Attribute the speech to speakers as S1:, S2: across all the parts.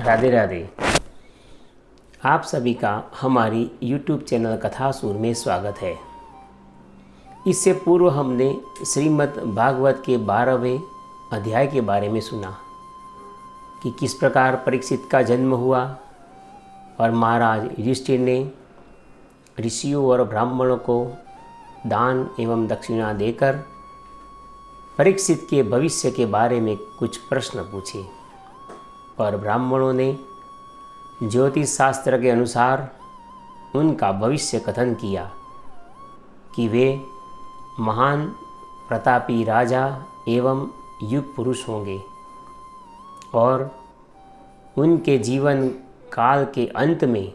S1: राधे राधे। आप सभी का हमारी YouTube चैनल कथासुर में स्वागत है। इससे पूर्व हमने श्रीमद् भागवत के 12वें अध्याय के बारे में सुना कि किस प्रकार परीक्षित का जन्म हुआ और महाराज युधिष्ठिर ने ऋषियों और ब्राह्मणों को दान एवं दक्षिणा देकर परीक्षित के भविष्य के बारे में कुछ प्रश्न पूछे और ब्राह्मणों ने ज्योतिष शास्त्र के अनुसार उनका भविष्य कथन किया कि वे महान प्रतापी राजा एवं युग पुरुष होंगे और उनके जीवन काल के अंत में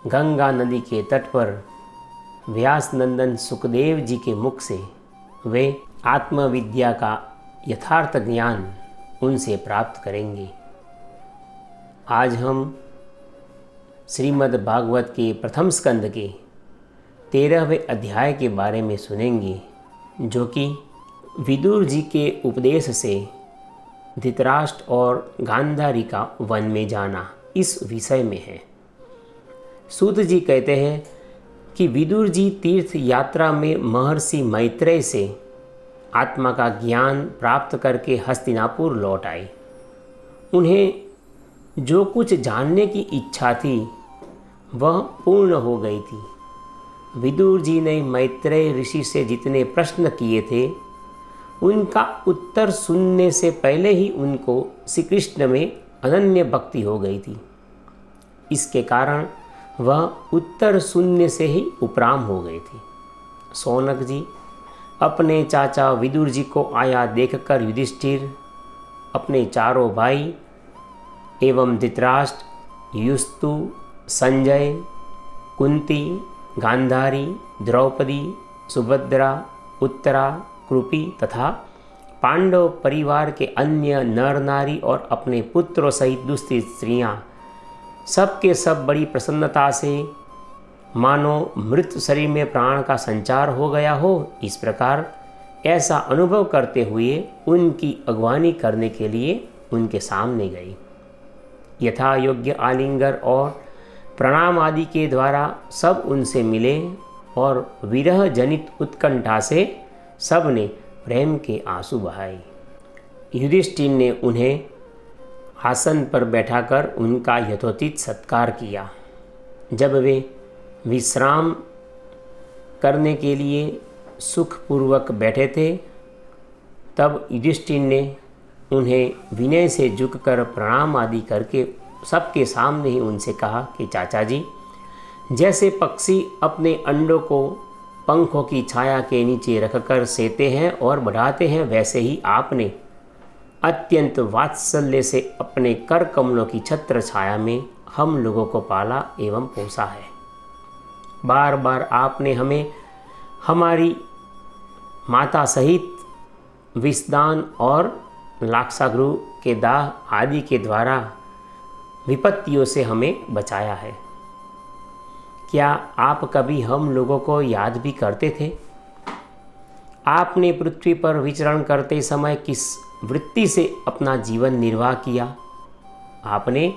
S1: गंगा नदी के तट पर व्यास नंदन सुखदेव जी के मुख से वे आत्मविद्या का यथार्थ ज्ञान उनसे प्राप्त करेंगे। आज हम श्रीमद् भागवत के प्रथम स्कंद के 13वें अध्याय के बारे में सुनेंगे, जो कि विदुर जी के उपदेश से धृतराष्ट्र और गांधारी का वन में जाना इस विषय में है। सूत जी कहते हैं कि विदुर जी तीर्थ यात्रा में महर्षि मैत्रेय से आत्मा का ज्ञान प्राप्त करके हस्तिनापुर लौट आए। उन्हें जो कुछ जानने की इच्छा थी वह पूर्ण हो गई थी। विदुर जी ने मैत्रेय ऋषि से जितने प्रश्न किए थे उनका उत्तर सुनने से पहले ही उनको श्री कृष्ण में अनन्य भक्ति हो गई थी। इसके कारण वह उत्तर सुनने से ही उपराम हो गए थे। शौनक जी अपने चाचा विदुर जी को आया देखकर युधिष्ठिर, अपने चारों भाई एवं धृतराष्ट्र, युस्तु, संजय, कुंती, गांधारी, द्रौपदी, सुभद्रा, उत्तरा, कृपि तथा पांडव परिवार के अन्य नर नारी और अपने पुत्रों सहित दूसरी स्त्रियां सबके सब बड़ी प्रसन्नता से मानो मृत शरीर में प्राण का संचार हो गया हो, इस प्रकार ऐसा अनुभव करते हुए उनकी अगवानी करने के लिए उनके सामने गई। यथा योग्य आलिंगर और प्रणाम आदि के द्वारा सब उनसे मिले और विरह जनित उत्कंठा से सब ने प्रेम के आंसू बहाए। युधिष्ठिर ने उन्हें आसन पर बैठाकर उनका यथोचित सत्कार किया। जब वे विश्राम करने के लिए सुखपूर्वक बैठे थे तब युधिष्ठिर ने उन्हें विनय से झुककर प्रणाम आदि करके सबके सामने ही उनसे कहा कि चाचा जी, जैसे पक्षी अपने अंडों को पंखों की छाया के नीचे रखकर सेते हैं और बढ़ाते हैं, वैसे ही आपने अत्यंत वात्सल्य से अपने कर कमलों की छत्र छाया में हम लोगों को पाला एवं पोसा है। बार बार आपने हमें हमारी माता सहित विषदान और लाक्षागृह के दाह आदि के द्वारा विपत्तियों से हमें बचाया है। क्या आप कभी हम लोगों को याद भी करते थे? आपने पृथ्वी पर विचरण करते समय किस वृत्ति से अपना जीवन निर्वाह किया? आपने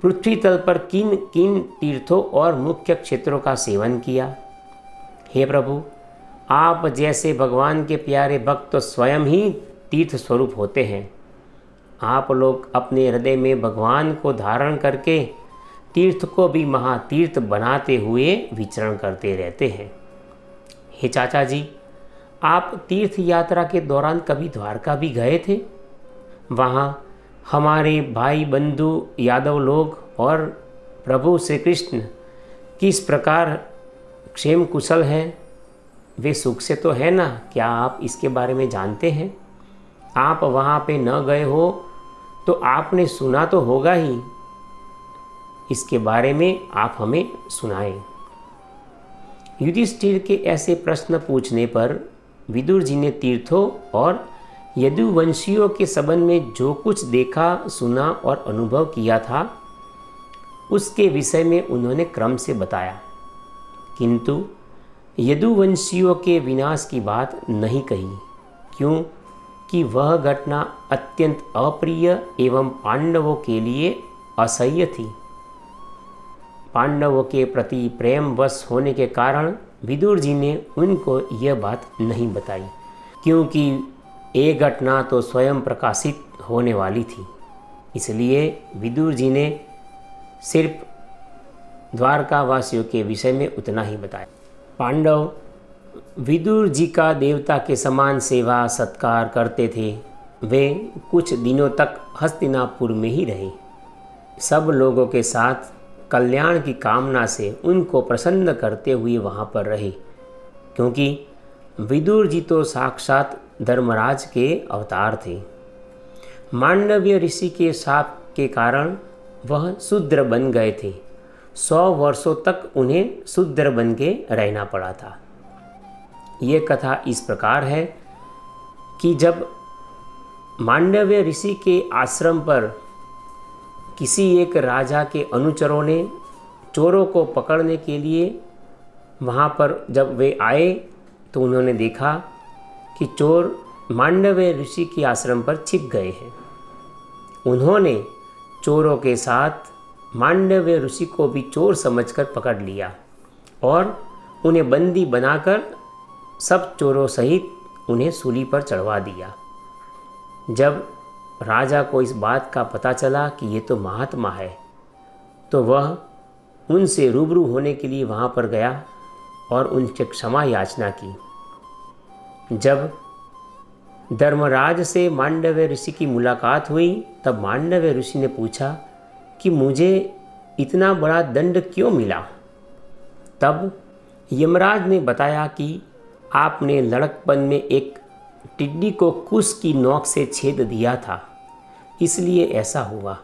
S1: पृथ्वी तल पर किन किन तीर्थों और मुख्य क्षेत्रों का सेवन किया? हे प्रभु, आप जैसे भगवान के प्यारे भक्त तो स्वयं ही तीर्थ स्वरूप होते हैं। आप लोग अपने हृदय में भगवान को धारण करके तीर्थ को भी महातीर्थ बनाते हुए विचरण करते रहते हैं। हे चाचा जी, आप तीर्थ यात्रा के दौरान कभी द्वारका भी गए थे? वहाँ हमारे भाई बंधु यादव लोग और प्रभु श्री कृष्ण किस प्रकार क्षेम कुशल हैं? वे सुख से तो है ना? क्या आप इसके बारे में जानते हैं? आप वहाँ पे न गए हो तो आपने सुना तो होगा ही। इसके बारे में आप हमें सुनाएं। युधिष्ठिर के ऐसे प्रश्न पूछने पर विदुर जी ने तीर्थों और यदुवंशियों के संबंध में जो कुछ देखा, सुना और अनुभव किया था उसके विषय में उन्होंने क्रम से बताया, किंतु यदुवंशियों के विनाश की बात नहीं कही, क्योंकि वह घटना अत्यंत अप्रिय एवं पांडवों के लिए असह्य थी। पांडवों के प्रति प्रेमवश होने के कारण विदुर जी ने उनको यह बात नहीं बताई, क्योंकि ये घटना तो स्वयं प्रकाशित होने वाली थी। इसलिए विदुर जी ने सिर्फ द्वारकावासियों के विषय में उतना ही बताया। पांडव विदुर जी का देवता के समान सेवा सत्कार करते थे। वे कुछ दिनों तक हस्तिनापुर में ही रहे। सब लोगों के साथ कल्याण की कामना से उनको प्रसन्न करते हुए वहाँ पर रहे, क्योंकि विदुर जी तो साक्षात धर्मराज के अवतार थे। मांडव्य ऋषि के शाप के कारण वह शूद्र बन गए थे। 100 वर्षों तक उन्हें शूद्र बन के रहना पड़ा था। ये कथा इस प्रकार है कि जब मांडव्य ऋषि के आश्रम पर किसी एक राजा के अनुचरों ने चोरों को पकड़ने के लिए वहाँ पर जब वे आए तो उन्होंने देखा कि चोर मांडव्य ऋषि के आश्रम पर छिप गए हैं। उन्होंने चोरों के साथ मांडव्य ऋषि को भी चोर समझकर पकड़ लिया और उन्हें बंदी बनाकर सब चोरों सहित उन्हें सूली पर चढ़वा दिया। जब राजा को इस बात का पता चला कि ये तो महात्मा है, तो वह उनसे रूबरू होने के लिए वहाँ पर गया और उनसे क्षमा याचना की। जब धर्मराज से मांडव्य ऋषि की मुलाकात हुई, तब मांडव्य ऋषि ने पूछा कि मुझे इतना बड़ा दंड क्यों मिला। तब यमराज ने बताया कि आपने लड़कपन में एक टिड्डी को कुश की नोक से छेद दिया था, इसलिए ऐसा हुआ।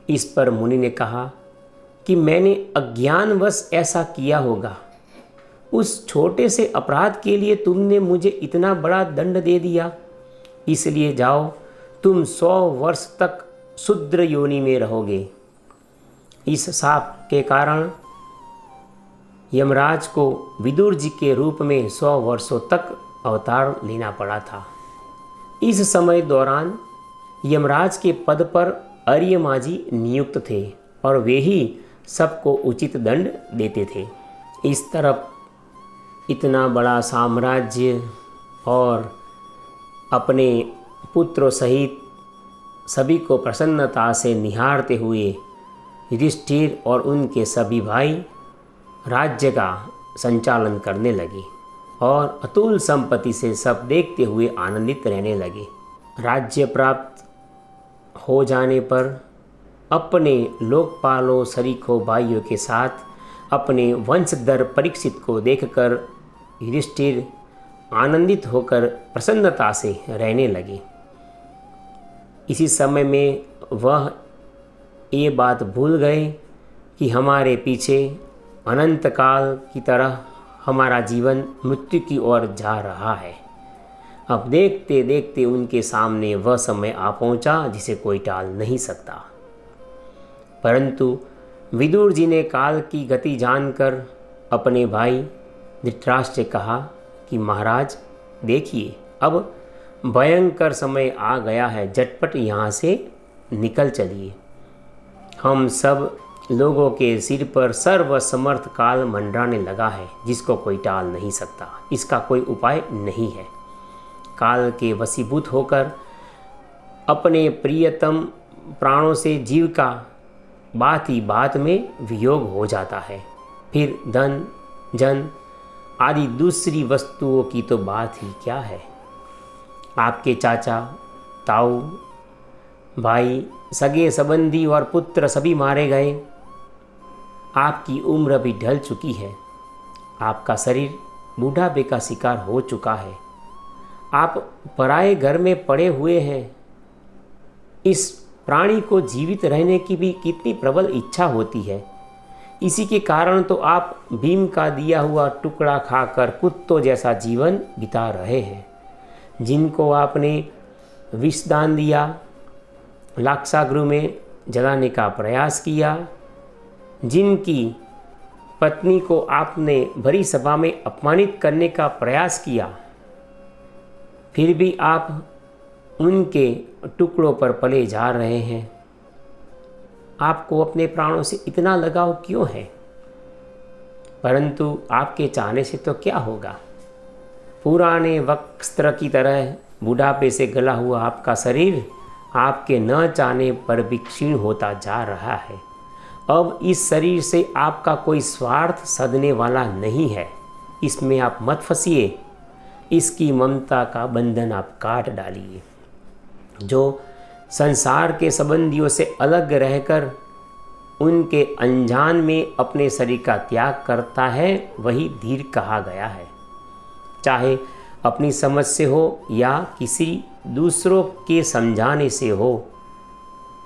S1: इस पर मुनि ने कहा कि मैंने अज्ञानवश ऐसा किया होगा। उस छोटे से अपराध के लिए तुमने मुझे इतना बड़ा दंड दे दिया, इसलिए जाओ, तुम 100 वर्ष तक शूद्र योनि में रहोगे। इस शाप के कारण यमराज को विदुर जी के रूप में 100 वर्षों तक अवतार लेना पड़ा था। इस समय दौरान यमराज के पद पर अर्यमा जी नियुक्त थे और वे ही सबको उचित दंड देते थे। इस तरफ इतना बड़ा साम्राज्य और अपने पुत्रों सहित सभी को प्रसन्नता से निहारते हुए युधिष्ठिर और उनके सभी भाई राज्य का संचालन करने लगे और अतुल संपत्ति से सब देखते हुए आनंदित रहने लगे। राज्य प्राप्त हो जाने पर अपने लोकपालों सरीखों भाइयों के साथ अपने वंशधर परीक्षित को देखकर युधिष्ठिर आनंदित होकर प्रसन्नता से रहने लगे। इसी समय में वह ये बात भूल गए कि हमारे पीछे अनंत काल की तरह हमारा जीवन मृत्यु की ओर जा रहा है। अब देखते देखते उनके सामने वह समय आ पहुंचा जिसे कोई टाल नहीं सकता। परंतु विदुर जी ने काल की गति जानकर अपने भाई धृतराष्ट्र से कहा कि महाराज देखिए, अब भयंकर समय आ गया है, झटपट यहाँ से निकल चलिए। हम सब लोगों के सिर पर सर्वसमर्थ काल मंडराने लगा है, जिसको कोई टाल नहीं सकता। इसका कोई उपाय नहीं है। काल के वशीभूत होकर अपने प्रियतम प्राणों से जीव का बात ही बात में वियोग हो जाता है। फिर धन जन आदि दूसरी वस्तुओं की तो बात ही क्या है। आपके चाचा, ताऊ, भाई, सगे संबंधी और पुत्र सभी मारे गए। आपकी उम्र भी ढल चुकी है। आपका शरीर बूढ़ापे का शिकार हो चुका है। आप पराए घर में पड़े हुए हैं। इस प्राणी को जीवित रहने की भी कितनी प्रबल इच्छा होती है। इसी के कारण तो आप भीम का दिया हुआ टुकड़ा खाकर कुत्तों जैसा जीवन बिता रहे हैं। जिनको आपने विष दान दिया, लाक्षागृह में जलाने का प्रयास किया, जिनकी पत्नी को आपने भरी सभा में अपमानित करने का प्रयास किया, फिर भी आप उनके टुकड़ों पर पले जा रहे हैं। आपको अपने प्राणों से इतना लगाव क्यों है? परंतु आपके चाहने से तो क्या होगा? पुराने वस्त्र की तरह बुढ़ापे से गला हुआ आपका शरीर आपके न चाहने पर भी क्षीण होता जा रहा है। अब इस शरीर से आपका कोई स्वार्थ सधने वाला नहीं है। इसमें आप मत फंसिए। इसकी ममता का बंधन आप काट डालिए। जो संसार के संबंधियों से अलग रहकर उनके अनजान में अपने शरीर का त्याग करता है, वही धीर कहा गया है। चाहे अपनी समझ से हो या किसी दूसरों के समझाने से हो,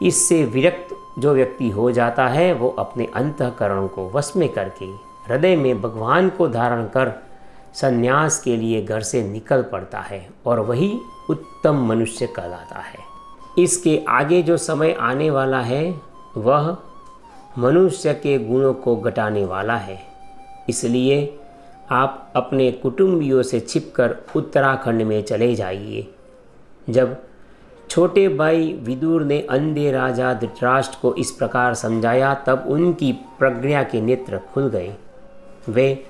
S1: इससे विरक्त जो व्यक्ति हो जाता है वो अपने अंतःकरण को वश में करके हृदय में भगवान को धारण कर संन्यास के लिए घर से निकल पड़ता है और वही उत्तम मनुष्य कहलाता है। इसके आगे जो समय आने वाला है वह मनुष्य के गुणों को घटाने वाला है। इसलिए आप अपने कुटुंबियों से छिपकर उत्तराखंड में चले जाइए। जब छोटे भाई विदुर ने अंधे राजा धृतराष्ट्र को इस प्रकार समझाया तब उनकी प्रज्ञा के नेत्र खुल गए। वे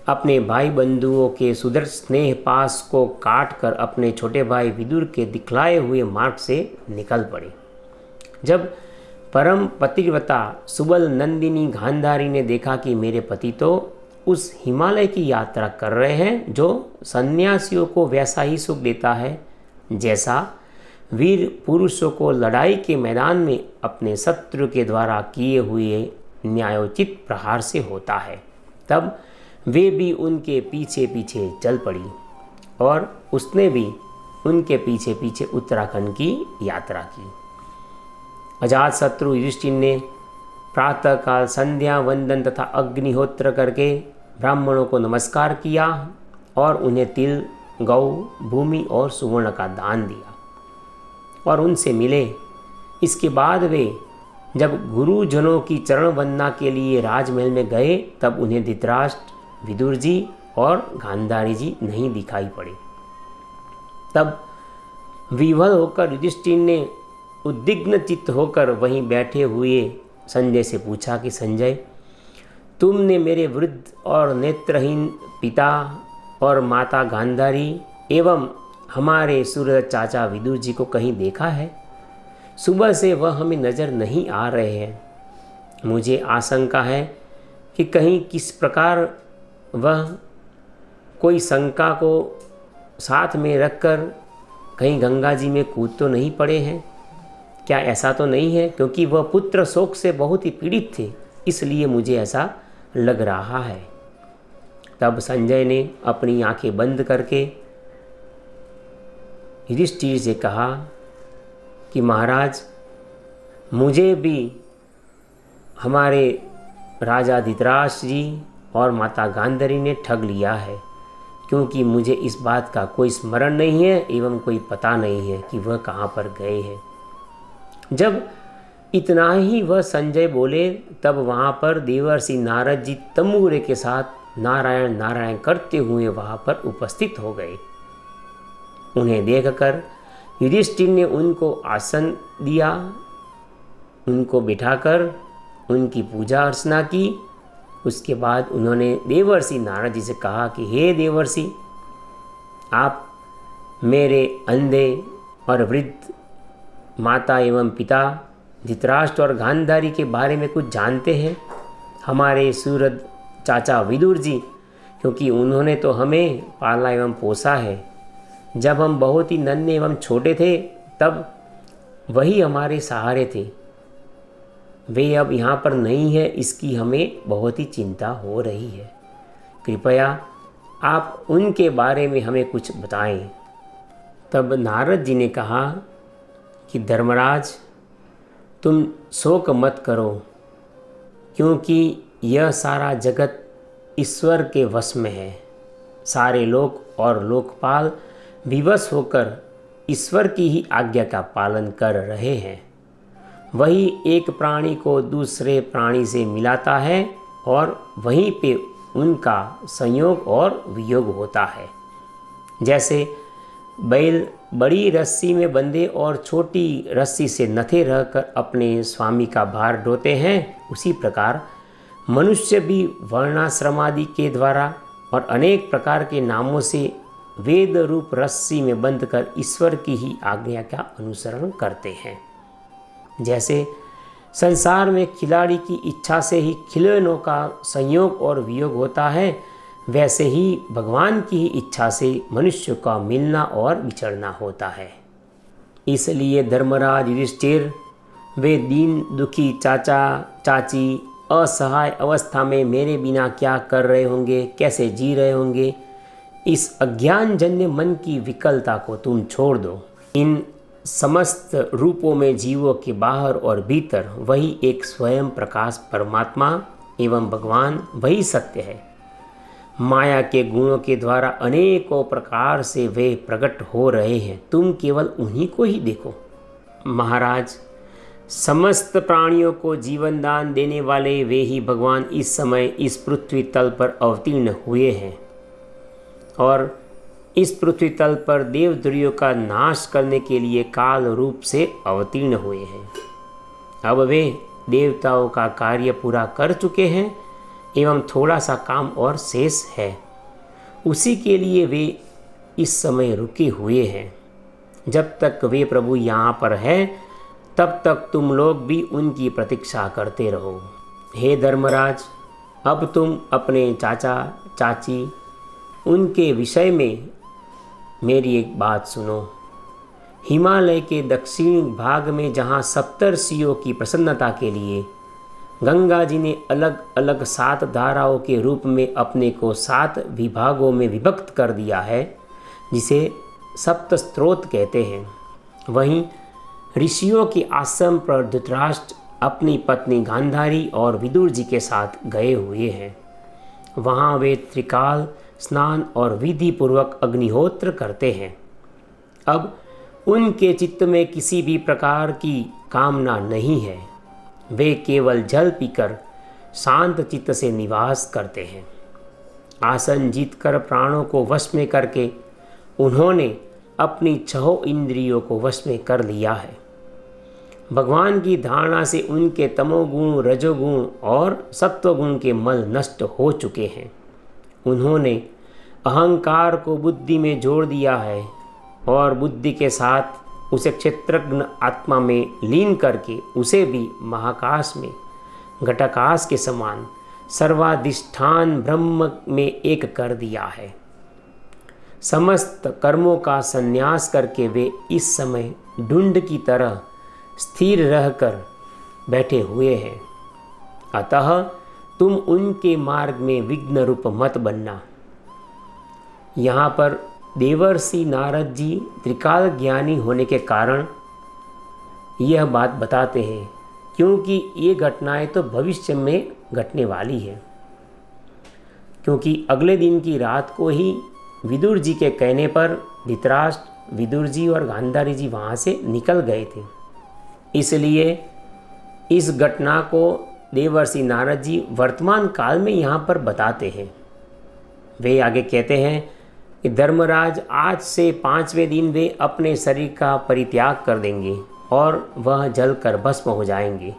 S1: अपने भाई बंधुओं के सुदृढ़ स्नेह पास को काट कर अपने छोटे भाई विदुर के दिखलाए हुए मार्ग से निकल पड़े। जब परम पतिव्रता सुबल नंदिनी गांधारी ने देखा कि मेरे पति तो उस हिमालय की यात्रा कर रहे हैं जो सन्यासियों को वैसा ही सुख देता है जैसा वीर पुरुषों को लड़ाई के मैदान में अपने शत्रु के द्वारा किए हुए न्यायोचित प्रहार से होता है, तब वे भी उनके पीछे पीछे चल पड़ी और उसने भी उनके पीछे पीछे उत्तराखंड की यात्रा की। अजातशत्रु युधिष्ठिर ने प्रातःकाल संध्या वंदन तथा अग्निहोत्र करके ब्राह्मणों को नमस्कार किया और उन्हें तिल, गौ, भूमि और सुवर्ण का दान दिया और उनसे मिले। इसके बाद वे जब गुरुजनों की चरण वंदना के लिए राजमहल में गए तब उन्हें धृतराष्ट्र, विदुर जी और गांधारी जी नहीं दिखाई पड़े। तब विह्वल होकर युधिष्ठिर ने उद्विग्न चित्त होकर वहीं बैठे हुए संजय से पूछा कि संजय, तुमने मेरे वृद्ध और नेत्रहीन पिता और माता गांधारी एवं हमारे सूरज चाचा विदुर जी को कहीं देखा है? सुबह से वह हमें नज़र नहीं आ रहे हैं। मुझे आशंका है कि कहीं किस प्रकार वह कोई शंका को साथ में रखकर कहीं गंगा जी में कूद तो नहीं पड़े हैं। क्या ऐसा तो नहीं है? क्योंकि वह पुत्र शोक से बहुत ही पीड़ित थे, इसलिए मुझे ऐसा लग रहा है। तब संजय ने अपनी आंखें बंद करके युधिष्ठिर से कहा कि महाराज, मुझे भी हमारे राजा धृतराष्ट्र जी और माता गांधारी ने ठग लिया है, क्योंकि मुझे इस बात का कोई स्मरण नहीं है एवं कोई पता नहीं है कि वह कहाँ पर गए हैं। जब इतना ही वह संजय बोले तब वहाँ पर देवर्षि नारद जी तंबूरे के साथ नारायण नारायण करते हुए वहाँ पर उपस्थित हो गए। उन्हें देखकर युधिष्ठिर ने उनको आसन दिया, उनको बिठाकर उनकी पूजा अर्चना की। उसके बाद उन्होंने देवर्षि नारद जी से कहा कि हे देवर्षि, आप मेरे अंधे और वृद्ध माता एवं पिता धृतराष्ट्र और गांधारी के बारे में कुछ जानते हैं? हमारे सूरज चाचा विदुर जी, क्योंकि उन्होंने तो हमें पाला एवं पोसा है। जब हम बहुत ही नन्हे एवं छोटे थे तब वही हमारे सहारे थे। वे अब यहाँ पर नहीं है, इसकी हमें बहुत ही चिंता हो रही है। कृपया आप उनके बारे में हमें कुछ बताएं। तब नारद जी ने कहा कि धर्मराज, तुम शोक मत करो, क्योंकि यह सारा जगत ईश्वर के वश में है। सारे लोक और लोकपाल विवश होकर ईश्वर की ही आज्ञा का पालन कर रहे हैं। वही एक प्राणी को दूसरे प्राणी से मिलाता है और वहीं पे उनका संयोग और वियोग होता है। जैसे बैल बड़ी रस्सी में बंधे और छोटी रस्सी से नथे रहकर अपने स्वामी का भार ढोते हैं, उसी प्रकार मनुष्य भी वर्णाश्रमादि के द्वारा और अनेक प्रकार के नामों से वेद रूप रस्सी में बंधकर ईश्वर की ही आज्ञा का अनुसरण करते हैं। जैसे संसार में खिलाड़ी की इच्छा से ही खिलौनों का संयोग और वियोग होता है, वैसे ही भगवान की ही इच्छा से मनुष्य का मिलना और विछड़ना होता है। इसलिए धर्मराज युधिष्ठिर, वे दीन दुखी चाचा चाची असहाय अवस्था में मेरे बिना क्या कर रहे होंगे, कैसे जी रहे होंगे, इस अज्ञानजन्य मन की विकलता को तुम छोड़ दो। इन समस्त रूपों में जीवों के बाहर और भीतर वही एक स्वयं प्रकाश परमात्मा एवं भगवान वही सत्य है। माया के गुणों के द्वारा अनेकों प्रकार से वे प्रकट हो रहे हैं, तुम केवल उन्हीं को ही देखो। महाराज, समस्त प्राणियों को जीवन दान देने वाले वे ही भगवान इस समय इस पृथ्वी तल पर अवतीर्ण हुए हैं और इस पृथ्वी तल पर देवद्रोहियों का नाश करने के लिए काल रूप से अवतीर्ण हुए हैं। अब वे देवताओं का कार्य पूरा कर चुके हैं एवं थोड़ा सा काम और शेष है, उसी के लिए वे इस समय रुके हुए हैं। जब तक वे प्रभु यहाँ पर हैं तब तक तुम लोग भी उनकी प्रतीक्षा करते रहो। हे धर्मराज, अब तुम अपने चाचा चाची उनके विषय में मेरी एक बात सुनो। हिमालय के दक्षिणी भाग में जहाँ सप्तर्षियों की प्रसन्नता के लिए गंगा जी ने अलग अलग 7 धाराओं के रूप में अपने को 7 विभागों में विभक्त कर दिया है, जिसे सप्त स्रोत कहते हैं, वहीं ऋषियों के आश्रम पर धृतराष्ट्र अपनी पत्नी गांधारी और विदुर जी के साथ गए हुए हैं। वहाँ वे त्रिकाल स्नान और विधि पूर्वक अग्निहोत्र करते हैं। अब उनके चित्त में किसी भी प्रकार की कामना नहीं है, वे केवल जल पीकर शांत चित्त से निवास करते हैं। आसन जीतकर प्राणों को वश में करके उन्होंने अपनी 6 इंद्रियों को वश में कर लिया है। भगवान की धारणा से उनके तमोगुण, रजोगुण और सत्वगुण के मल नष्ट हो चुके हैं। उन्होंने अहंकार को बुद्धि में जोड़ दिया है और बुद्धि के साथ उसे क्षेत्रज्ञ आत्मा में लीन करके उसे भी महाकाश में घटाकाश के समान सर्वाधिष्ठान ब्रह्म में एक कर दिया है। समस्त कर्मों का संन्यास करके वे इस समय ढूंढ की तरह स्थिर रहकर बैठे हुए हैं। अतः तुम उनके मार्ग में विघ्न रूप मत बनना। यहाँ पर देवर्षि नारद जी त्रिकाल ज्ञानी होने के कारण यह बात बताते हैं, क्योंकि ये घटनाएं तो भविष्य में घटने वाली है। क्योंकि अगले दिन की रात को ही विदुर जी के कहने पर धृतराष्ट्र, विदुर जी और गांधारी जी वहाँ से निकल गए थे। इसलिए इस घटना को देवर्षि नारद जी वर्तमान काल में यहाँ पर बताते हैं। वे आगे कहते हैं कि धर्मराज, आज से 5वें दिन वे अपने शरीर का परित्याग कर देंगे और वह जलकर भस्म हो जाएंगे।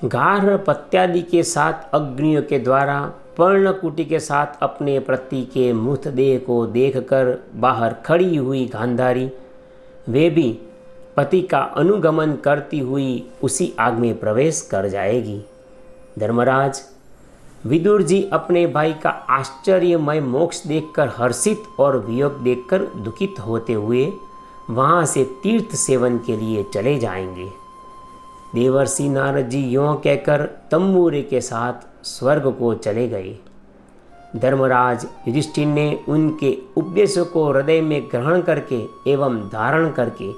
S1: गार्ह पत्यादि के साथ अग्नियों के द्वारा पर्णकुटी के साथ अपने पति के मृतदेह को देखकर बाहर खड़ी हुई गांधारी, वे भी पति का अनुगमन करती हुई उसी आग में प्रवेश कर जाएगी। धर्मराज, विदुर जी अपने भाई का आश्चर्यमय मोक्ष देखकर हर्षित और वियोग देखकर दुखित होते हुए वहाँ से तीर्थ सेवन के लिए चले जाएंगे। देवर्षि नारद जी यों कहकर तंबूरे के साथ स्वर्ग को चले गए। धर्मराज युधिष्ठिर ने उनके उपदेशों को हृदय में ग्रहण करके एवं धारण करके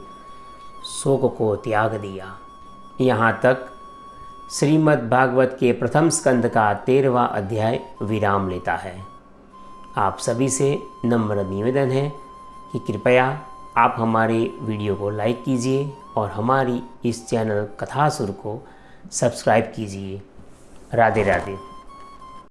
S1: शोक को त्याग दिया। यहाँ तक श्रीमद् भागवत के प्रथम स्कंद का 13वां अध्याय विराम लेता है। आप सभी से नम्र निवेदन है कि कृपया आप हमारे वीडियो को लाइक कीजिए और हमारी इस चैनल कथासुर को सब्सक्राइब कीजिए। राधे राधे।